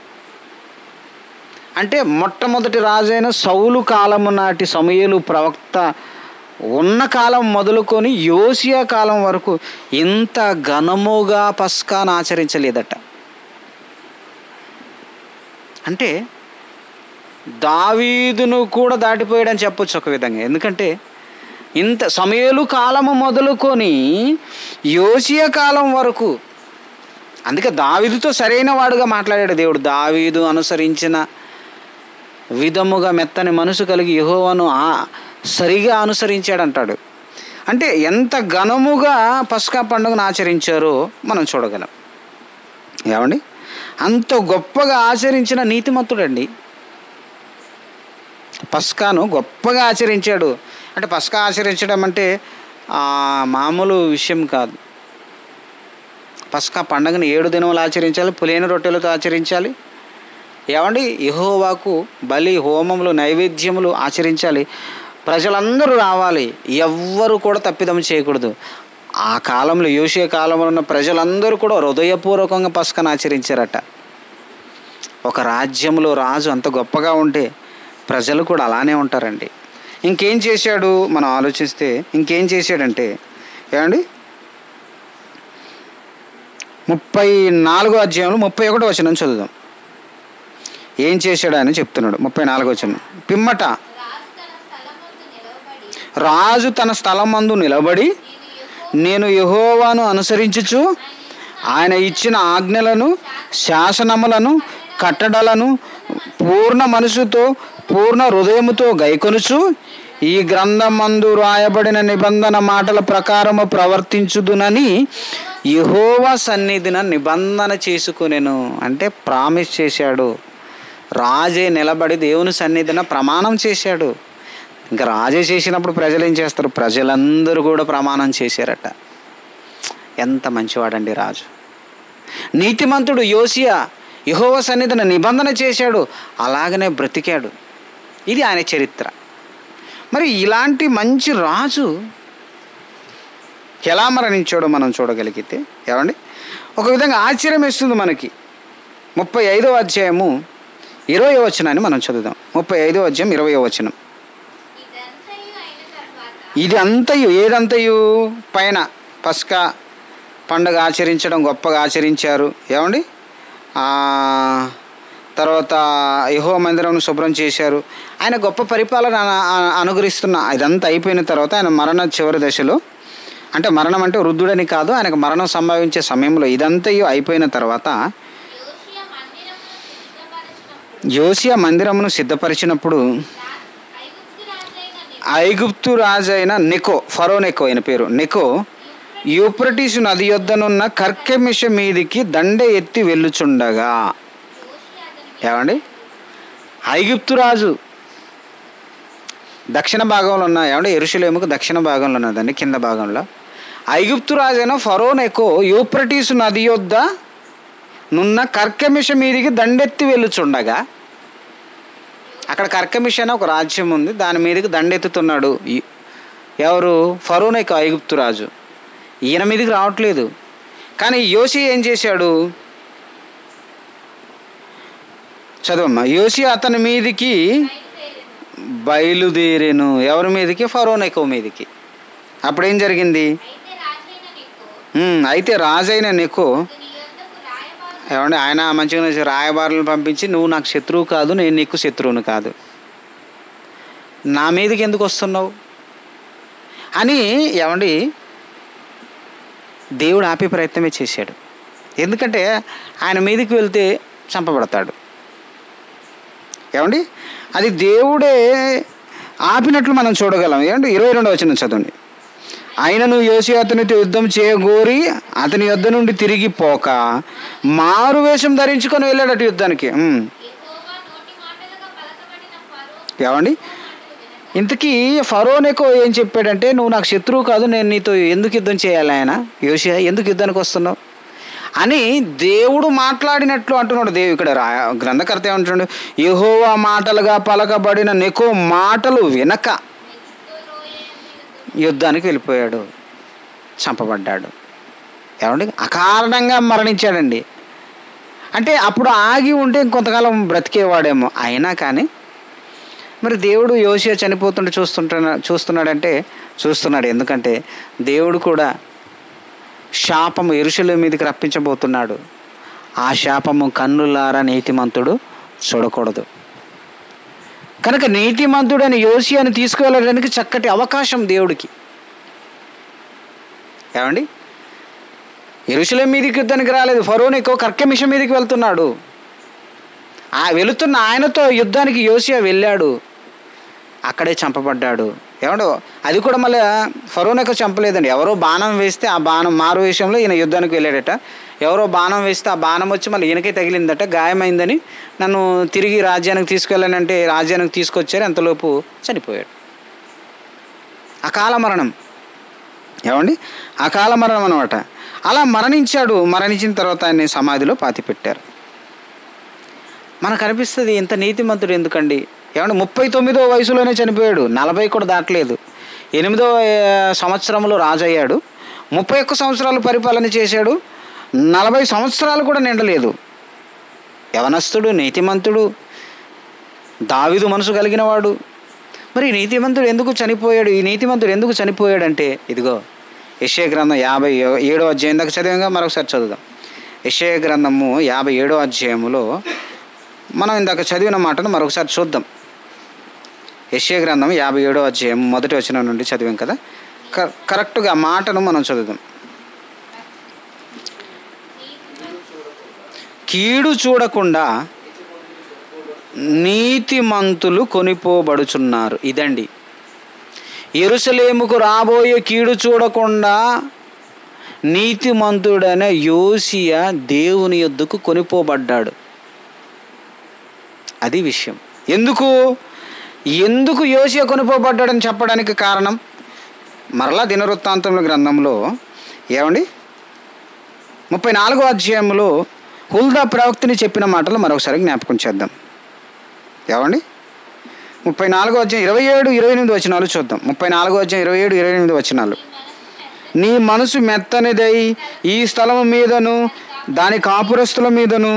అంటే మొట్టమొదటి రాజైన సౌలు కాలము నాటి సమూయేలు ప్రవక్త ఉన్న కాలం మొదలుకొని యోషియా కాలం వరకు ఇంత ఘనముగా పస్కాను ఆచరించలేదట. అంటే దావీదును కూడా దాటిపోయాడని చెప్పొచ్చు ఒక విధంగా. ఎందుకంటే ఇంత సమూయేలు కాలము మొదలుకొని యోషియా కాలం వరకు, అందుకే దావీదుతో సరైన వాడుగా మాట్లాడాడు దేవుడు. దావీదు అనుసరించిన విధముగా మెత్తని మనసు కలిగి యెహోవాను సరిగా అనుసరించాడు అంటాడు. అంటే ఎంత ఘనముగా పస్కా పండుగను ఆచరించారో మనం చూడగలం. ఏమండి, అంత గొప్పగా ఆచరించిన నీతిమంతుడండి. పస్కాను గొప్పగా ఆచరించాడు. అంటే పస్కా ఆచరించడం అంటే మామూలు విషయం కాదు. పస్కా పండుగను 7 దినములు ఆచరించాలి, పులియని రొట్టెలతో ఆచరించాలి. ఏమండి, యెహోవాకు బలి, హోమములు, నైవేద్యములు ఆచరించాలి. ప్రజలందరూ రావాలి, ఎవ్వరు కూడా తప్పిదం చేయకూడదు. ఆ కాలంలో, యోషియా కాలంలో ఉన్న ప్రజలందరూ కూడా హృదయపూర్వకంగా పస్కాను ఆచరించారట. ఒక రాజ్యంలో రాజు అంత గొప్పగా ఉంటే ప్రజలు కూడా అలానే ఉంటారండి. ఇంకేం చేశాడు మనం ఆలోచిస్తే, ఇంకేం చేశాడంటే ఏమండి, 34వ అధ్యాయంలో 31వ వచనం చదువుదాం. ఏం చేశాడు అని చెప్తున్నాడు. 34వ వచనం. పిమ్మట రాజు తన స్థలమందు నిలబడి, నేను యెహోవాను అనుసరించుచు ఆయన ఇచ్చిన ఆజ్ఞలను, శాసనములను, కట్టడలను పూర్ణ మనసుతో, పూర్ణ హృదయముతో గైకొనుచు ఈ గ్రంథమందు రాయబడిన నిబంధన మాటల ప్రకారము ప్రవర్తించుదునని యెహోవా సన్నిధిన నిబంధన చేసుకొనెను. అంటే ప్రామిస్ చేశాడు. రాజే నిలబడి దేవుని సన్నిధిన ప్రమాణం చేశాడు. ఇంకా రాజే చేసినప్పుడు ప్రజలు ఏం చేస్తారు? ప్రజలందరూ కూడా ప్రమాణం చేశారట. ఎంత మంచివాడండి రాజు. నీతిమంతుడు యోషియా యెహోవా సన్నిధిన నిబంధన చేశాడు, అలాగనే బ్రతికాడు. ఇది ఆయన చరిత్ర. మరి ఇలాంటి మంచి రాజు ఎలా మరణించాడో మనం చూడగలిగితే ఏమండి, ఒక విధంగా ఆశ్చర్యం వేస్తుంది మనకి. 35వ అధ్యాయము 20వ వచనాన్ని మనం చదువుదాం. 35వ అధ్యాయం 20వ వచనం. ఇది అంతయు, ఏదంతయు పైన పస్కా పండుగ ఆచరించడం, గొప్పగా ఆచరించారు. ఏమండి, తర్వాత యెహోవా మందిరం శుభ్రం చేశారు. ఆయన గొప్ప పరిపాలన అనుగ్రహిస్తున్న ఇదంతా అయిపోయిన తర్వాత ఆయన మరణ చివరి దశలో, అంటే మరణం అంటే వృద్ధుడని కాదు, ఆయనకు మరణం సంభవించే సమయంలో ఇదంతయు అయిపోయిన తర్వాత యోషియా మందిరమును సిద్ధపరిచినప్పుడు ఐగుప్తు రాజైన నెకో, ఫరో నెకో ఆయన పేరు, నెకో యూఫ్రటీసు నది యొద్దనున్న కర్కెమిష మీదికి దండె ఎత్తి వెళ్ళుచుండగా, ఏమండి, ఐగుప్తు రాజు దక్షిణ భాగంలో ఉన్న, ఏమంటే యెరూషలేముకు దక్షిణ భాగంలో ఉన్నదండి, కింద భాగంలో. ఐగుప్తు రాజైన ఫరో నెకో యూఫ్రటీసు నది యొద్ద నున్న కర్కెమిష మీదికి దండెత్తి వెళ్ళుచుండగా, అక్కడ కర్కెమిష అనే ఒక రాజ్యం ఉంది, దాని మీదకి దండెత్తుతున్నాడు. ఎవరు? ఫరో నెకో, ఐగుప్తు రాజు. ఈయన మీదకి రావట్లేదు. కానీ యోషియా ఏం చేశాడు? చదవమ్మా. యోషియా అతని మీదికి బయలుదేరెను. ఎవరి మీదకి? ఫరో నెకో మీదకి. అప్పుడేం జరిగింది? అయితే రాజైన నెకో, ఏమంటే ఆయన మంచిగా రాయబారులను పంపించి, నువ్వు నాకు శత్రువు కాదు, నేను నీకు శత్రువును కాదు, నా మీదకి ఎందుకు వస్తున్నావు అని, ఏమండి, దేవుడు ఆపే ప్రయత్నమే చేశాడు. ఎందుకంటే ఆయన మీదకి వెళ్తే చంపబడతాడు. ఏమండి, అది దేవుడే ఆపినట్లు మనం చూడగలం. ఏమంటే 22వ వచనం చదవండి. ఆయనను యోషియా అతనితో యుద్ధం చేయగోరి అతని యొద్ద నుండి తిరిగి పోక మారు వేషం ధరించుకొని వెళ్ళాడట యుద్ధానికి. ఏమండి, ఇంతకీ ఫరో నెకో ఏం చెప్పాడంటే, నువ్వు నాకు శత్రువు కాదు, నేను నీతో ఎందుకు యుద్ధం చేయాలి, ఆయన యోషియా ఎందుకు యుద్ధానికి వస్తున్నావు అని దేవుడు మాట్లాడినట్లు అంటున్నాడు. ఇక్కడ గ్రంథకర్త ఏమంటున్నాడు? యెహోవా మాటలుగా పలకబడిన నెకో మాటలు వినక యుద్ధానికి వెళ్ళిపోయాడు, చంపబడ్డాడు. ఏమండి, అకారణంగా మరణించాడండి. అంటే అప్పుడు ఆగి ఉంటే ఇంకొంతకాలం బ్రతికేవాడేమో. అయినా కానీ మరి దేవుడు యోషియా చనిపోతుంటే చూస్తున్నాడంటే చూస్తున్నాడు. ఎందుకంటే దేవుడు కూడా శాపము యెరూషలేము మీదకి రప్పించబోతున్నాడు. ఆ శాపము కన్నులారా నీతిమంతుడు చూడకూడదు. కనుక నీతిమంతుడని యోషియాని తీసుకువెళ్ళడానికి చక్కటి అవకాశం దేవుడికి. ఏమండి, యెరూషలేము మీదకి యుద్ధానికి రాలేదు. ఫరో నెకో కర్కెమిష మీదకి వెళ్తున్నాడు. వెళుతున్న ఆయనతో యుద్ధానికి యోషియా వెళ్ళాడు. అక్కడే చంపబడ్డాడు. ఏమంటే అది కూడా మళ్ళీ ఫరోనెకు చంపలేదండి. ఎవరో బాణం వేస్తే ఆ బాణం మారు విషయంలో ఈయన యుద్ధానికి వెళ్ళాడట. ఎవరో బాణం వేస్తే ఆ బాణం వచ్చి మళ్ళీ ఈయనకే తగిలిందట, గాయమైందని నన్ను తిరిగి రాజ్యానికి తీసుకెళ్ళానంటే రాజ్యానికి తీసుకొచ్చారు, అంతలోపు చనిపోయాడు. అకాల మరణం. ఏమండి, అకాల మరణం అనమాట. అలా మరణించాడు. మరణించిన తర్వాత ఆయన్ని సమాధిలో పాతిపెట్టారు. మనకు అనిపిస్తుంది ఇంత నీతిమంతుడు ఎందుకండి? ఏమంటే 39వ వయసులోనే చనిపోయాడు, 40 కూడా దాటలేదు. 8వ సంవత్సరంలో రాజు అయ్యాడు, 31 సంవత్సరాలు పరిపాలన చేశాడు, 40 సంవత్సరాలు కూడా నిండలేదు. యవనస్తుడు, నీతిమంతుడు, దావీదు మనసు కలిగిన వాడు. మరి నీతిమంతుడు ఎందుకు చనిపోయాడు? ఈ నీతిమంతుడు ఎందుకు చనిపోయాడంటే ఇదిగో యెషయా గ్రంథం 57వ అధ్యాయం దాకా చదివాగా, మరొకసారి చదువుదాం. యెషయా గ్రంథము 57వ అధ్యాయములో మనం ఇందాక చదివిన మాటను మరొకసారి చూద్దాం. యెషయా గ్రంథం 57వ అధ్యాయం 1వ వచనం నుండి చదివాం కదా, కరెక్ట్గా మాటను మనం చదువుదాం. కీడు చూడకుండా నీతిమంతులు కొనిపోబడుచున్నారు. ఇదండి, యెరూషలేముకు రాబోయే కీడు చూడకుండా నీతిమంతుడైన యోషియా దేవుని యొద్దకు కొనిపోబడ్డాడు. అది విషయం. ఎందుకు యోషియా కొనిపోబడ్డాడని చెప్పడానికి కారణం మరలా దినవృత్తాంతముల గ్రంథంలో ఏమండి 34వ అధ్యాయంలో హుల్దా ప్రవక్తని చెప్పిన మాటలు మరొకసారి జ్ఞాపకం చేద్దాం. ఏమండి 34వ అధ్యాయం 27-28 వచనాలు చూద్దాం. 34వ అధ్యాయం 27-28 వచనాలు. నీ మనసు మెత్తనిదై ఈ స్థలము మీదను దాని కాపురస్తుల మీదను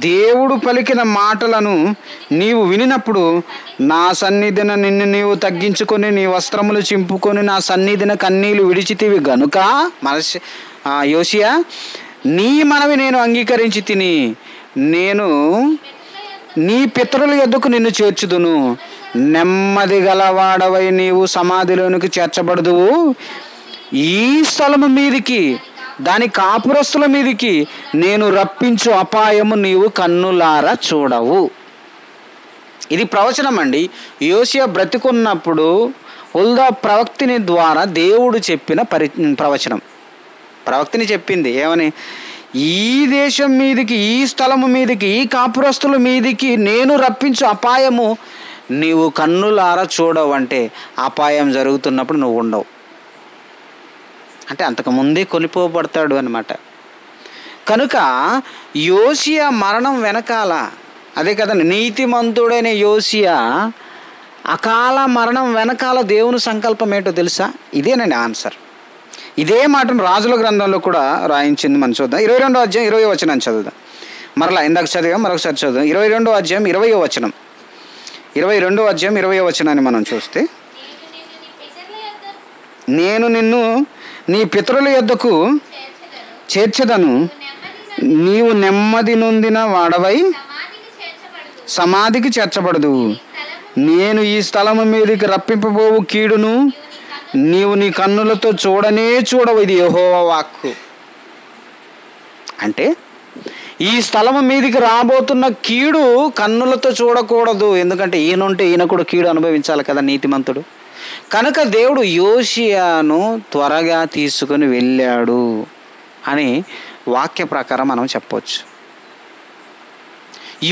దేవుడు పలికిన మాటలను నీవు వినినప్పుడు నా సన్నిధిన నిన్ను నీవు తగ్గించుకొని నీ వస్త్రములు చింపుకొని నా సన్నిధిన కన్నీళ్లు విడిచితివి గనుక యోషియా నీ మనవి నేను అంగీకరించి తిని నేను నీ పితరుల యొద్దకు నిన్ను చేర్చుదును. నెమ్మది గలవాడవై నీవు సమాధిలోనికి చేర్చబడదువు. ఈ స్థలము మీదికి దాని కాపురస్తుల మీదికి నేను రప్పించు అపాయము నీవు కన్నులారా చూడవు. ఇది ప్రవచనం అండి. యోషియా బ్రతికున్నప్పుడు హుల్దా ప్రవక్తిని ద్వారా దేవుడు చెప్పిన ప్రవచనం. ప్రవక్తిని చెప్పింది ఏమని? ఈ దేశం మీదికి, ఈ స్థలము మీదికి, ఈ కాపురస్తుల మీదికి నేను రప్పించు అపాయము నీవు కన్నులారా చూడవు. అంటే అపాయం జరుగుతున్నప్పుడు నువ్వు ఉండవు, అంటే అంతకుముందే కొనిపోబడతాడు అన్నమాట. కనుక యోషియా మరణం వెనకాల అదే కదండి, నీతిమంతుడైన యోషియా అకాల మరణం వెనకాల దేవుని సంకల్పం ఏంటో తెలుసా? ఇదేనండి ఆన్సర్. ఇదే మాటను రాజుల గ్రంథంలో కూడా రాయించింది. మనం చూద్దాం. 22వ అధ్యాయం 20వ వచనం చదువుదాం. మరలా ఇందాక చదివాం, మరొకసారి చదువుదాం. 22వ అధ్యాయం 20వ వచనం. 22వ అధ్యాయం 20వ వచనాన్ని మనం చూస్తే, నేను నిన్ను నీ పితరుల యొద్దకు చేర్చెదను, నీవు నెమ్మది నొందిన వాడవై సమాధికి చేర్చబడదు. నేను ఈ స్థలము మీదకి రప్పింపబోవు కీడును నీవు నీ కన్నులతో చూడనే చూడవు. ఇది యెహోవా వాక్కు. అంటే ఈ స్థలము మీదికి రాబోతున్న కీడు కన్నులతో చూడకూడదు. ఎందుకంటే ఈయనుంటే ఈయన కూడా కీడు అనుభవించాలి కదా నీతిమంతుడు. కనుక దేవుడు యోషియాను త్వరగా తీసుకుని వెళ్ళాడు అని వాక్య ప్రకారం మనం చెప్పవచ్చు.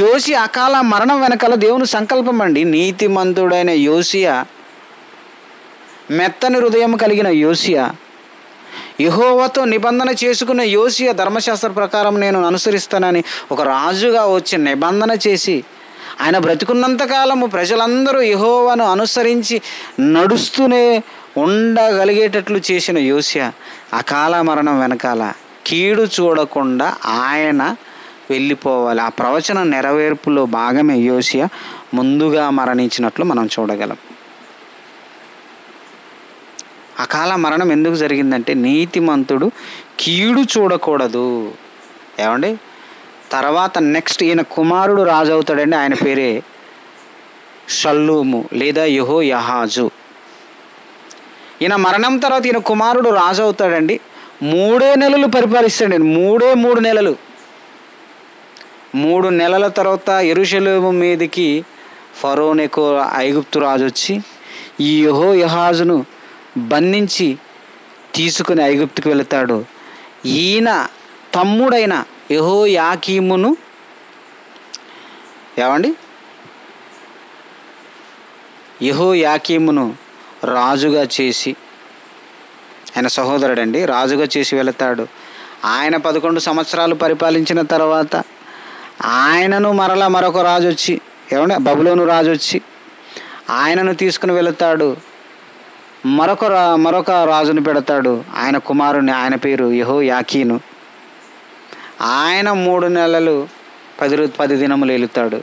యోషియా అకాల మరణం వెనకాల దేవుని సంకల్పం అండి. నీతిమంతుడైన యోషియా, మెత్తని హృదయం కలిగిన యోషియా, యెహోవాతో నిబంధన చేసుకున్న యోషియా, ధర్మశాస్త్ర ప్రకారం నేను అనుసరిస్తానని ఒక రాజుగా వచ్చి నిబంధన చేసి ఆయన బ్రతికున్నంతకాలము ప్రజలందరూ యెహోవాను అనుసరించి నడుస్తూనే ఉండగలిగేటట్లు చేసిన యోషియా అకాల మరణం వెనకాల కీడు చూడకుండా ఆయన వెళ్ళిపోవాలి. ఆ ప్రవచన నెరవేర్పులో భాగమే యోషియా ముందుగా మరణించినట్లు మనం చూడగలం. అకాల మరణం ఎందుకు జరిగిందంటే నీతిమంతుడు కీడు చూడకూడదు. ఏమండి, తర్వాత నెక్స్ట్ ఈయన కుమారుడు రాజు అవుతాడండి. ఆయన పేరే షల్లూము లేదా యెహోయాహాజు. ఈయన మరణం తర్వాత ఈయన కుమారుడు రాజు అవుతాడండి. 3 నెలలు పరిపాలిస్తాడండి. 3 నెలలు. 3 నెలల తర్వాత యెరూషలేము మీదకి ఫరోనెకో ఐగుప్తు రాజు వచ్చి ఈ యెహోయాహాజును బంధించి తీసుకుని ఐగుప్తుకు వెళతాడు. ఈయన తమ్ముడైన యెహోయాకీమును యెహోయాకీమును రాజుగా చేసి, ఆయన సహోదరుడండి, రాజుగా చేసి వెళతాడు. ఆయన 11 సంవత్సరాలు పరిపాలించిన తర్వాత ఆయనను మరలా మరొక రాజు వచ్చి, బబులోను రాజు వచ్చి ఆయనను తీసుకుని వెళతాడు. మరొక రాజును పెడతాడు, ఆయన కుమారుని, ఆయన పేరు యెహోయాకీను. ఆయన 3 నెలలు 10 దినములు ఏలుతాడు.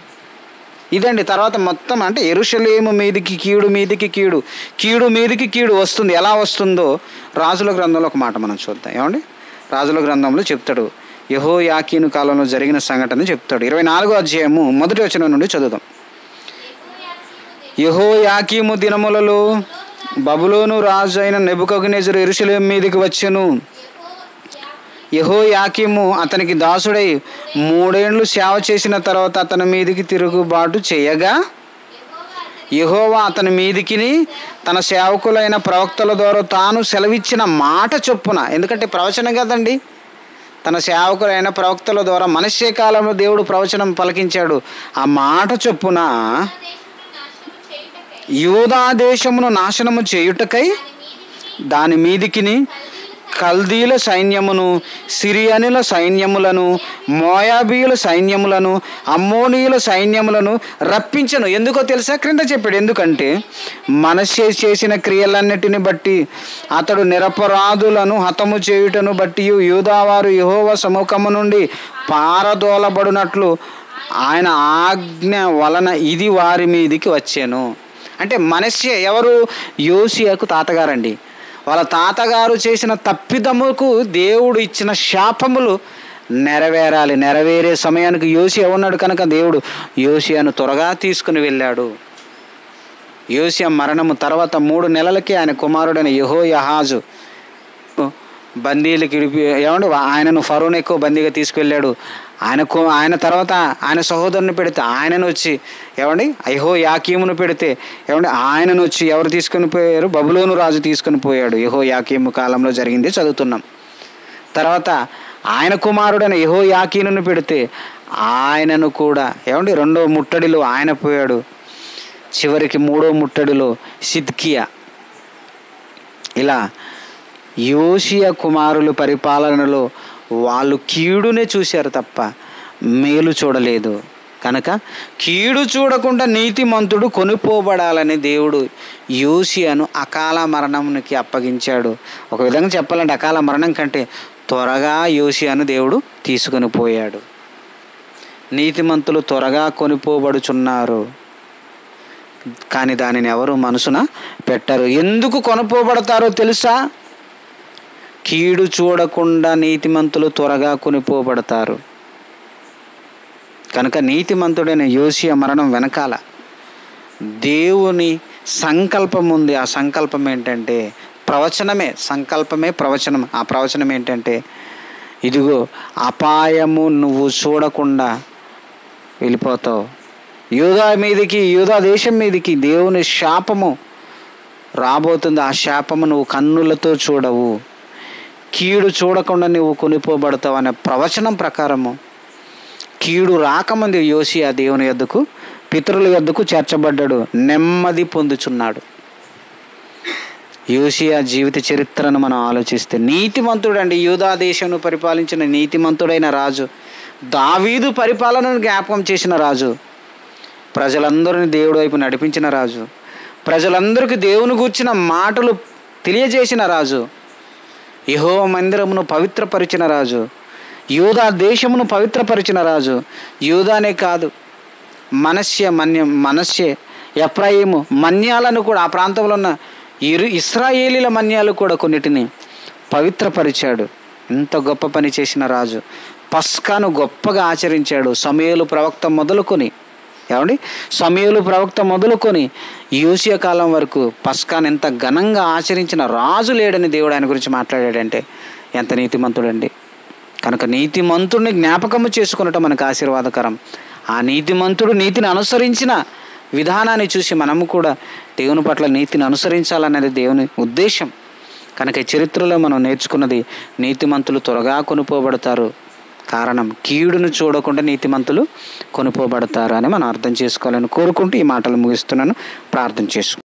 ఇదండి. తర్వాత మొత్తం అంటే యెరూషలేము మీదికి కీడు, మీదికి కీడు, కీడు మీదికి కీడు వస్తుంది. ఎలా వస్తుందో రాజుల గ్రంథంలో ఒక మాట మనం చూద్దాం. రాజుల గ్రంథంలో చెప్తాడు, యెహోయాకీను కాలంలో జరిగిన సంఘటన చెప్తాడు. 24వ అధ్యాయము 1వ వచనం నుండి చదువుదాం. యెహోయాకీము దినములలో బబులోను రాజు అయిన నెబుకద్నెజరు యెరూషలేము మీదికి వచ్చెను. యెహోయాకీము అతనికి దాసుడై 3 ఏండ్లు సేవ చేసిన తర్వాత అతని మీదికి తిరుగుబాటు చేయగా, యెహోవా అతని మీదికిని తన సేవకులైన ప్రవక్తల ద్వారా తాను సెలవిచ్చిన మాట చొప్పున, ఎందుకంటే ప్రవచనం కదండి, తన సేవకులైన ప్రవక్తల ద్వారా మనష్షే కాలంలో దేవుడు ప్రవచనం పలికించాడు. ఆ మాట చొప్పున యూదా దేశమును నాశనము చేయుటకై దాని మీదికిని కల్దీల సైన్యమును, సిరియనుల సైన్యములను, మోయాబీయుల సైన్యములను, అమ్మోనీయుల సైన్యములను రప్పించను. ఎందుకో తెలుసా? క్రింద చెప్పాడు. ఎందుకంటే మనష్షే చేసిన క్రియలన్నిటిని బట్టి, అతడు నిరపరాధులను హతము చేయుటను బట్టి యూదావారు యెహోవా సముఖము నుండి పారదోలబడినట్లు ఆయన ఆజ్ఞ వలన ఇది వారి మీదికి వచ్చాను. అంటే మనష్షే ఎవరు? యోషియాకు తాతగారండి. వాళ్ళ తాతగారు చేసిన తప్పిదముకు దేవుడు ఇచ్చిన శాపములు నెరవేరాలి. నెరవేరే సమయానికి యోషియా ఉన్నాడు కనుక దేవుడు యోషియాను త్వరగా తీసుకుని వెళ్ళాడు. యోషియా మరణము తర్వాత 3 నెలలకి ఆయన కుమారుడైన యెహోయాహాజు బందీలకి ఆయనను ఫరోను ఎక్కువ బందీగా తీసుకువెళ్ళాడు. ఆయన తర్వాత ఆయన సహోదరుని పెడితే ఆయనను వచ్చి యెహోయాకీమును పెడితే ఆయనను వచ్చి ఎవరు తీసుకుని పోయారు? బబులోను రాజు తీసుకుని పోయాడు. యెహోయాకీము కాలంలో జరిగింది చదువుతున్నాం. తర్వాత ఆయన కుమారుడైన యెహోయాకీనును పెడితే ఆయనను కూడా 2వ ముట్టడిలో ఆయన పోయాడు. చివరికి 3వ ముట్టడిలో సిద్కియా. ఇలా యోషియా కుమారులు పరిపాలనలో వాళ్ళు కీడునే చూశారు తప్ప మేలు చూడలేదు. కనుక కీడు చూడకుండా నీతిమంతుడు కొనిపోబడాలని దేవుడు యోషియాను అకాల మరణానికి అప్పగించాడు. ఒక విధంగా చెప్పాలంటే అకాల మరణం కంటే త్వరగా యోషియాను దేవుడు తీసుకొని పోయాడు. నీతిమంతులు త్వరగా కొనిపోబడుచున్నారు, కానీ దానిని ఎవరు మనసున పెట్టరు. ఎందుకు కొనిపోబడతారో తెలుసా? కీడు చూడకుండా నీతిమంతులు త్వరగా కొనిపోబడతారు. కనుక నీతిమంతుడైన యోషియా మరణం వెనకాల దేవుని సంకల్పం ఉంది. ఆ సంకల్పం ఏంటంటే ప్రవచనమే. సంకల్పమే ప్రవచనం. ఆ ప్రవచనం ఏంటంటే, ఇదిగో అపాయము నువ్వు చూడకుండా వెళ్ళిపోతావు, యూదా దేశం మీదికి దేవుని శాపము రాబోతుంది. ఆ శాపము నువ్వు కన్నులతో చూడవు, కీడు చూడకుండా నువ్వు కొనిపోబడతావు అనే ప్రవచనం ప్రకారము కీడు రాకముందు యోషియా దేవుని యొద్దకు, పితరుల యొద్దకు చేర్చబడ్డాడు, నెమ్మది పొందుచున్నాడు. యోషియా జీవిత చరిత్రను మనం ఆలోచిస్తే నీతిమంతుడండి. యూదా దేశంను పరిపాలించిన నీతిమంతుడైన రాజు, దావీదు పరిపాలనను జ్ఞాపకం చేసిన రాజు, ప్రజలందరినీ దేవుడి వైపు నడిపించిన రాజు, ప్రజలందరికీ దేవుని గూర్చిన మాటలు తెలియజేసిన రాజు, యెహోవా మందిరమును పవిత్రపరిచిన రాజు, యూదా దేశమును పవిత్రపరిచిన రాజు. యూదానే కాదు, మనష్షే, ఎఫ్రాయిము మన్యాలను కూడా, ఆ ప్రాంతంలో ఉన్న ఇశ్రాయేలీల మన్యాలు కూడా కొన్నిటిని పవిత్రపరిచాడు. ఎంత గొప్ప పని చేసిన రాజు. పస్కాను గొప్పగా ఆచరించాడు. సమూయేలు ప్రవక్త మొదలుకొని యోషియా కాలం వరకు పస్కాను ఎంత ఘనంగా ఆచరించిన రాజు లేడని దేవుడు ఆయన గురించి మాట్లాడాడంటే ఎంత నీతిమంతుడండి. కనుక నీతిమంతుడిని జ్ఞాపకము చేసుకునటం మనకు ఆశీర్వాదకరం. ఆ నీతిమంతుడు నీతిని అనుసరించిన విధానాన్ని చూసి మనము కూడా దేవుని పట్ల నీతిని అనుసరించాలనేది దేవుని ఉద్దేశం. కనుక ఈ చరిత్రలో మనం నేర్చుకున్నది, నీతిమంతులు త్వరగా కొనుక్కోబడతారు. కారణం, కీడును చూడకుండా నీతిమంతులు కొనుక్కోబడతారు అని మనం అర్థం చేసుకోవాలని కోరుకుంటూ ఈ మాటలు ముగిస్తున్నాను. ప్రార్థన చేసుకుంటాం.